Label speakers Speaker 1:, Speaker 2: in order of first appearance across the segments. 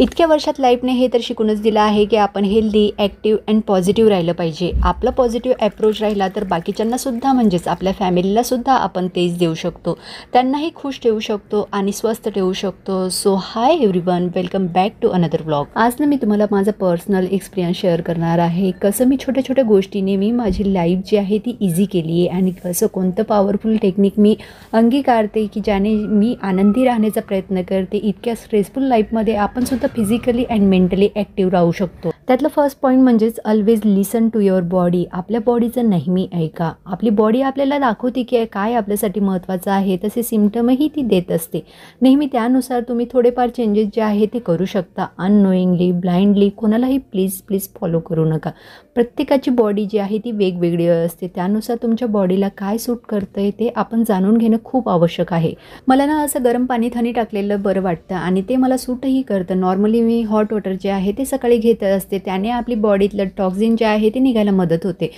Speaker 1: इतक्या वर्षात लाईफने हे तर शिकूनच दिलं आहे की आपण हेल्दी, ॲक्टिव्ह अँड पॉझिटिव्ह राहिलं पाहिजे. आपला पॉझिटिव्ह अप्रोच राहिला तर बाकीच्यांनासुद्धा म्हणजेच आपल्या फॅमिलीलासुद्धा आपण तेच देऊ शकतो. त्यांनाही खुश ठेवू शकतो आणि स्वस्थ ठेवू शकतो. So hi everyone, welcome back to another vlog. आज ना मी तुम्हाला माझा पर्सनल एक्सपिरियन्स शेअर करणार आहे. कसं मी छोट्या छोट्या गोष्टीने मी माझी लाईफ जी आहे ती इझी केली आहे आणि कसं कोणतं पॉवरफुल टेक्निक मी अंगीकारते की ज्याने मी आनंदी राहण्याचा प्रयत्न करते. इतक्या स्ट्रेसफुल लाईफमध्ये आपण सुद्धा फिजिकली अँड मेंटली ॲक्टिव्ह राहू शकतो. त्यातलं फर्स्ट पॉईंट म्हणजेच always listen to your body. आपल्या बॉडीचं नेहमी ऐका. आपली बॉडी आपल्याला दाखवते की काय आपल्यासाठी महत्त्वाचं आहे, तसे सिम्पटमही ती देत असते. नेहमी त्यानुसार तुम्ही थोडेफार चेंजेस जे आहे ते करू शकता. अननोईंगली, ब्लाइंडली कोणालाही प्लीज फॉलो करू नका. प्रत्येकाची बॉडी जी आहे ती वेगवेगळी असते. त्यानुसार तुमच्या बॉडीला काय सूट करतं आहे ते आपण जाणून घेणं खूप आवश्यक आहे. मला ना असं गरम पाणीत हनी टाकलेलं बरं वाटतं आणि ते मला सूटही करतं. नॉर्मली मी हॉट वॉटर जे आहे ते सकाळी घेत असते. त्याने आपली बॉडीतलं टॉक्झिन जे आहे ते निघायला मदत होते.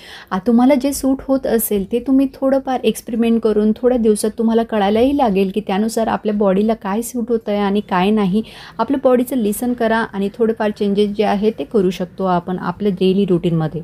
Speaker 1: तुम्हाला जे सूट होत असेल ते तुम्ही थोडंफार एक्सपेरिमेंट करून थोड्या दिवसात तुम्हाला कळायलाही लागेल की त्यानुसार आपल्या बॉडीला काय सूट होतं आहे आणि काय नाही. आपल्या बॉडीचं लिसन करा आणि थोडेफार चेंजेस जे आहे ते करू शकतो आपण आपल्या डेली रुटीनमध्ये.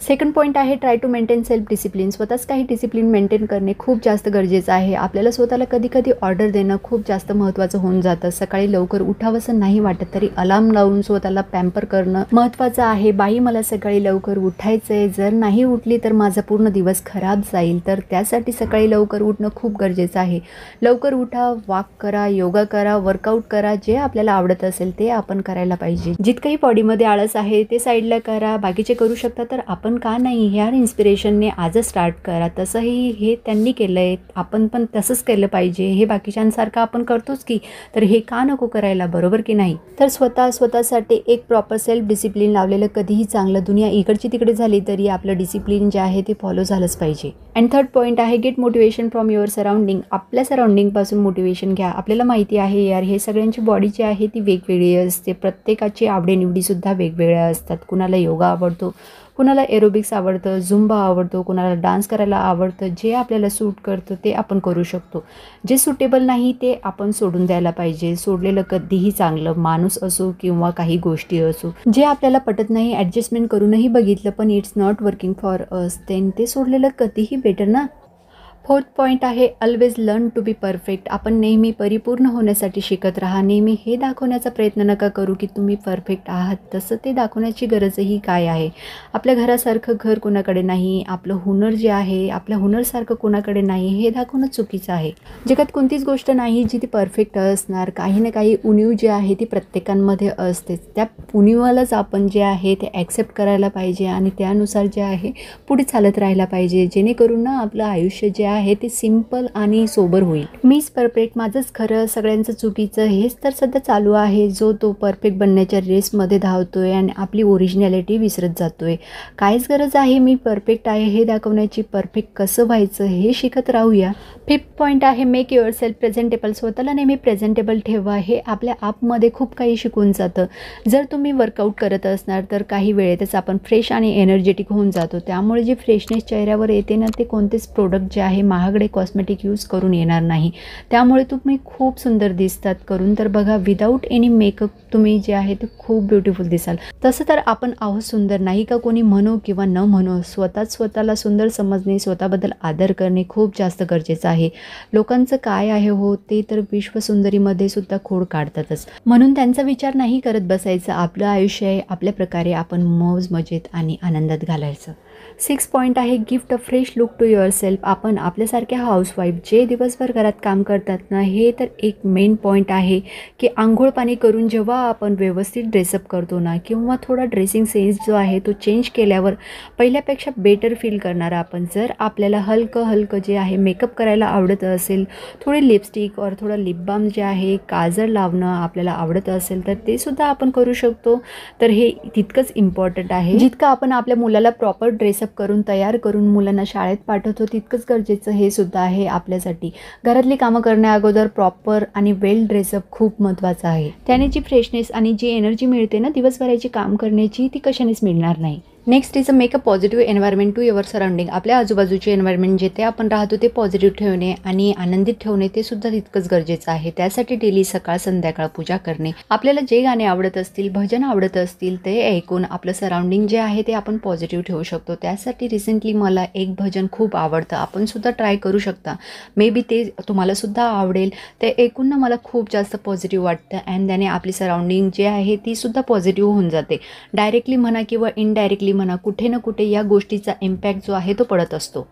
Speaker 1: सेकंड पॉईंट आहे try to maintain self discipline. स्वतःच काही डिसिप्लिन मेंटेन करणे खूप जास्त गरजेचं आहे. आपल्याला स्वतःला कधी ऑर्डर देणं खूप जास्त महत्त्वाचं होऊन जातं. सकाळी लवकर उठावंसं नाही वाटत तरी अलार्म लावून स्वतःला पॅम्पर करणं महत्त्वाचं आहे. बाई मला सकाळी लवकर उठायचं आहे, जर नाही उठली तर माझा पूर्ण दिवस खराब जाईल. तर त्यासाठी सकाळी लवकर उठणं खूप गरजेचं आहे. लवकर उठा, वॉक करा, योगा करा, वर्कआउट करा. जे आपल्याला आवडत असेल ते आपण करायला पाहिजे. जितकंही बॉडीमध्ये आळस आहे ते साईडला करा. बाकीचे करू शकता तर आपण का नाही, ह्या इन्स्पिरेशनने आजच स्टार्ट करा. तसंही हे त्यांनी केलं आहे, आपण पण तसंच केलं पाहिजे. हे बाकीच्यांसारखं आपण करतोच की, तर हे का नको करायला, बरोबर की नाही. तर स्वतःसाठी एक प्रॉपर सेल्फ डिसिप्लिन लावलेलं कधीही चांगलं. दुनिया इकडची तिकडे झाली तरी आपलं डिसिप्लिन जे आहे ते फॉलो झालंच पाहिजे. अँड थर्ड पॉईंट आहे get motivation from your surrounding. आपल्या सराउंडिंगपासून मोटिवेशन घ्या. आपल्याला माहिती आहे यार, हे सगळ्यांची बॉडी जी आहे ती वेगवेगळी असते. प्रत्येकाची आवडीनिवडीसुद्धा वेगवेगळ्या असतात. कुणाला योगा आवडतो, कुणाला एरोबिक्स आवडतं, झुंबा आवडतो, कुणाला डान्स करायला आवडतं. जे आपल्याला सूट करतं ते आपण करू शकतो. जे सुटेबल नाही ते आपण सोडून द्यायला पाहिजे. सोडलेलं कधीही चांगलं. माणूस असो किंवा काही गोष्टी असो, जे आपल्याला पटत नाही, ॲडजस्टमेंट करूनही बघितलं पण it's not working for us, then ते सोडलेलं कधीही बेटर ना. फोर्थ पॉईंट आहे always learn to be perfect. आपण नेहमी परिपूर्ण होण्यासाठी शिकत राहा. नेहमी हे दाखवण्याचा प्रयत्न नका करू की तुम्ही परफेक्ट आहात. तसं ते दाखवण्याची गरजही काय आहे. आपल्या घरासारखं घर कोणाकडे नाही. आपलं हुनर जे आहे आपल्या हुनरसारखं कोणाकडे नाही हे दाखवणं चुकीचं आहे. जगात कोणतीच गोष्ट नाही जी ती परफेक्ट असणार. काही ना काही उणीव जी आहे ती प्रत्येकांमध्ये असतेच. त्या उणीवालाच आपण जे आहे ते ॲक्सेप्ट करायला पाहिजे आणि त्यानुसार जे आहे पुढे चालत राहायला पाहिजे. जेणेकरून ना आपलं आयुष्य जे आहे ते सिंपल आणि सोबर होईल. मीच परफेक्ट, माझंच खरं, सगळ्यांचं चुकीचं, हेच तर सध्या चालू आहे. जो तो परफेक्ट बनण्याच्या रेसमध्ये धावतोय आणि आपली ओरिजिनॅलिटी विसरत जातोय. काहीच गरज आहे मी परफेक्ट आहे हे दाखवण्याची. परफेक्ट कसं व्हायचं हे शिकत राहूया. फिफ्थ पॉईंट आहे मेक युअर सेल्फ प्रेझेंटेबल. स्वतःला नेहमी प्रेझेंटेबल ठेवा. हे आपल्या आपमध्ये खूप काही शिकून जातं. जर तुम्ही वर्कआउट करत असणार तर काही वेळेतच आपण फ्रेश आणि एनर्जेटिक होऊन जातो. त्यामुळे जे फ्रेशनेस चेहऱ्यावर येते ना ते कोणतेच प्रोडक्ट जे आहे महागडे कॉस्मेटिक यूज करून येणार नाही. त्यामुळे तुम्ही खूप सुंदर दिसतात. करून तर बघा, विदाऊट एनी मेकअप तुम्ही जे आहे ते खूप ब्युटिफुल दिसाल. तसं तर आपण आहोत सुंदर, नाही का कोणी म्हणो किंवा न म्हणो. स्वतःला सुंदर समजणे, स्वतःबद्दल आदर करणे खूप जास्त गरजेचं आहे. लोकांचं काय आहे हो ते तर विश्वसुंदरीमध्ये सुद्धा खोड काढतातच. म्हणून त्यांचा विचार नाही करत बसायचं. आपलं आयुष्य आहे, आपल्या प्रकारे आपण मौज मजेत आणि आनंदात घालायचं. सिक्स पॉईंट आहे gift a fresh look to your self. आपण आपल्यासारख्या हाऊसवाईफ जे दिवसभर घरात काम करतात ना, हे तर एक मेन पॉईंट आहे की आंघोळ पाणी करून जेव्हा आपण व्यवस्थित ड्रेसअप करतो ना, किंवा थोडा ड्रेसिंग सेन्स जो आहे तो चेंज केल्यावर पहिल्यापेक्षा बेटर फील करणार आपण. जर आपल्याला हलकं जे आहे मेकअप करायला आवडत असेल, थोडी लिपस्टिक और थोडं लिप बाम जे आहे, काजळ लावणं आपल्याला आवडत असेल तर ते सुद्धा आपण करू शकतो. तर हे तितकंच इम्पॉर्टंट आहे. जितकं आपण आपल्या मुलाला प्रॉपर ड्रेसअप करून तयार करून मुलांना शाळेत पाठवतो तितकंच गरजेचं हे सुद्धा आहे आपल्यासाठी. घरातली कामं करण्या अगोदर प्रॉपर आणि वेल ड्रेसअप खूप महत्त्वाचं आहे. त्याने जी फ्रेशनेस आणि जी एनर्जी मिळते ना दिवसभराची काम करण्याची ती कशानेच मिळणार नाही. Next is a make a positive environment to your surrounding. आपल्या आजूबाजूचे एन्व्हायरमेंट जिथे आपण राहतो ते पॉझिटिव्ह ठेवणे आणि आनंदित ठेवणे ते सुद्धा तितकंच गरजेचं आहे. त्यासाठी डेली सकाळ संध्याकाळ पूजा करणे. आपल्याला जे गाणे आवडत असतील, भजन आवडत असतील ते ऐकून आपलं सराउंडिंग जे आहे ते आपण पॉझिटिव्ह ठेवू शकतो. त्यासाठी रिसेंटली मला एक भजन खूप आवडतं, आपण सुद्धा ट्राय करू शकता. मे बी ते तुम्हाला सुद्धा आवडेल. ते ऐकून ना मला खूप जास्त पॉझिटिव्ह वाटतं अँड त्याने आपली सराउंडिंग जे आहे ती सुद्धा पॉझिटिव्ह होऊन जाते. डायरेक्टली म्हणा किंवा इनडायरेक्टली म्हणा, कुठे ना कुठे या गोष्टीचा इम्पॅक्ट जो आहे तो पडत असतो.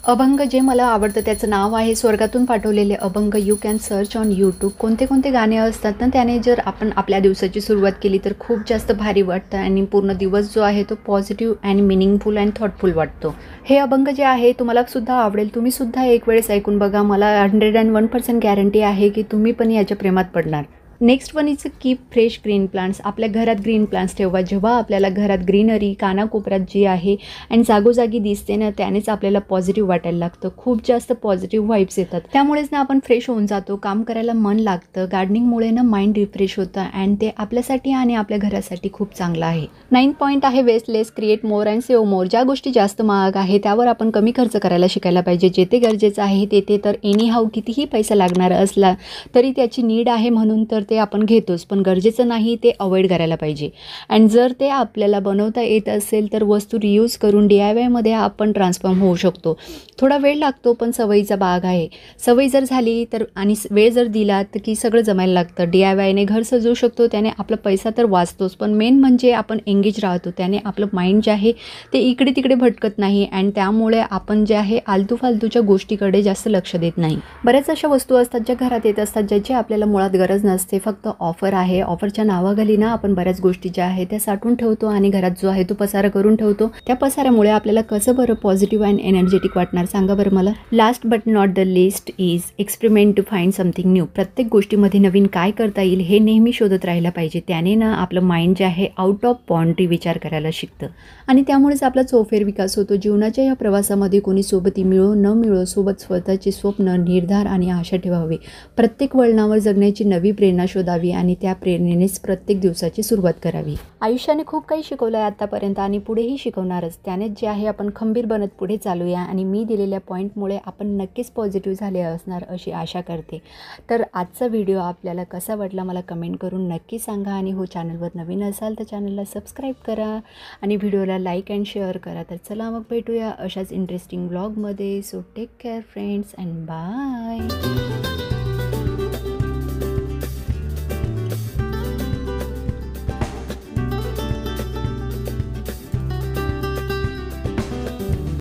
Speaker 1: अभंग जे मला आवडतं त्याचं नाव आहे स्वर्गातून पाठवलेले अभंग. You can search on YouTube. कोणते कोणते गाणे असतात ना, त्याने जर आपण आपल्या दिवसाची सुरुवात केली तर खूप जास्त भारी वाटतं आणि पूर्ण दिवस जो आहे तो positive and meaningful and thoughtful वाटतो. हे अभंग जे आहे तुम्हाला सुद्धा आवडेल. तुम्ही सुद्धा एक वेळेस ऐकून बघा. मला 101% गॅरंटी आहे की तुम्ही पण याच्या प्रेमात पडणार. Next one is keep fresh green plants. आपल्या घरात ग्रीन प्लांट्स ठेवा. जेव्हा आपल्याला घरात ग्रीनरी कानाकोपऱ्यात जी आहे आणि जागोजागी दिसते ना, त्यानेच आपल्याला पॉझिटिव्ह वाटायला लागतं. खूप जास्त पॉझिटिव्ह वाईब्स येतात. त्यामुळेच ना आपण फ्रेश होऊन जातो. काम करायला मन लागतं. गार्डनिंगमुळे ना माइंड रिफ्रेश होतं अँड ते आपल्यासाठी आणि आपल्या घरासाठी खूप चांगलं आहे. 9th पॉईंट आहे waste less create more and save more. ज्या गोष्टी जास्त महाग आहे त्यावर आपण कमी खर्च करायला शिकायला पाहिजे. जेथे गरजेचं आहे तेथे तर एनी हाऊ कितीही पैसा लागणार असला तरी त्याची नीड आहे म्हणून तर ते आपण घेतोच, पण गरजेचं नाही ते अवॉइड करायला पाहिजे. अँड जर ते आपल्याला बनवता येत असेल तर वस्तू रियूज करून DIYमध्ये आपण ट्रान्सफॉर्म होऊ शकतो. थोडा वेळ लागतो पण सवयीचा भाग आहे. सवय जर झाली तर आणि वेळ जर दिला तर की सगळं जमायला लागतं. DIYने घर सजवू शकतो, त्याने आपला पैसा तर वाचतोच, पण मेन म्हणजे आपण एंगेज राहतो. त्याने आपलं माइंड जे आहे ते इकडे तिकडे भटकत नाही अँड त्यामुळे आपण जे आहे आलतू फालतूच्या गोष्टीकडे जास्त लक्ष देत नाही. बऱ्याच अशा वस्तू असतात ज्या घरात येत असतात ज्याची आपल्याला मुळात गरज नसते. फक्त ऑफर आहे, ऑफरच्या नावाखाली ना आपण बऱ्याच गोष्टी ज्या आहेत त्या साठवून ठेवतो आणि घरात जो आहे तो पसारा करून ठेवतो. त्या पसाऱ्यामुळे आपल्याला कसं बरं पॉझिटिव्ह अँड एनर्जेटिक वाटणार सांगा बरं मला. Last but not the list is experiment to find something new. प्रत्येक गोष्टीमध्ये नवीन काय करता येईल हे नेहमी शोधत राहायला पाहिजे. त्याने ना आपलं माइंड जे आहे आउट ऑफ बाउंड्री विचार करायला शिकतं आणि त्यामुळेच आपला चौफेर विकास होतो. जीवनाच्या या प्रवासामध्ये कोणी सोबती मिळो न मिळो, सोबत स्वतःचे स्वप्न, निर्धार आणि आशा ठेवावे. प्रत्येक वळणावर जगण्याची नवी प्रेरणा शोधावी आणि त्या प्रेरणेनेच प्रत्येक दिवसाची सुरुवात करावी. आयुष्याने खूप काही शिकवलं आहे आत्तापर्यंत आणि पुढेही शिकवणारच. त्यानेच जे आहे आपण खंबीर बनत पुढे चालूया आणि मी दिलेल्या पॉईंटमुळे आपण नक्कीच पॉझिटिव्ह झाले असणार अशी आशा करते. तर आजचा व्हिडिओ आपल्याला कसा वाटला मला कमेंट करून नक्की सांगा आणि हो चॅनलवर नवीन असाल तर चॅनलला सबस्क्राईब करा आणि व्हिडिओला लाईक अँड शेअर करा. तर चला मग भेटूया अशाच इंटरेस्टिंग ब्लॉगमध्ये. So take care friends and bye.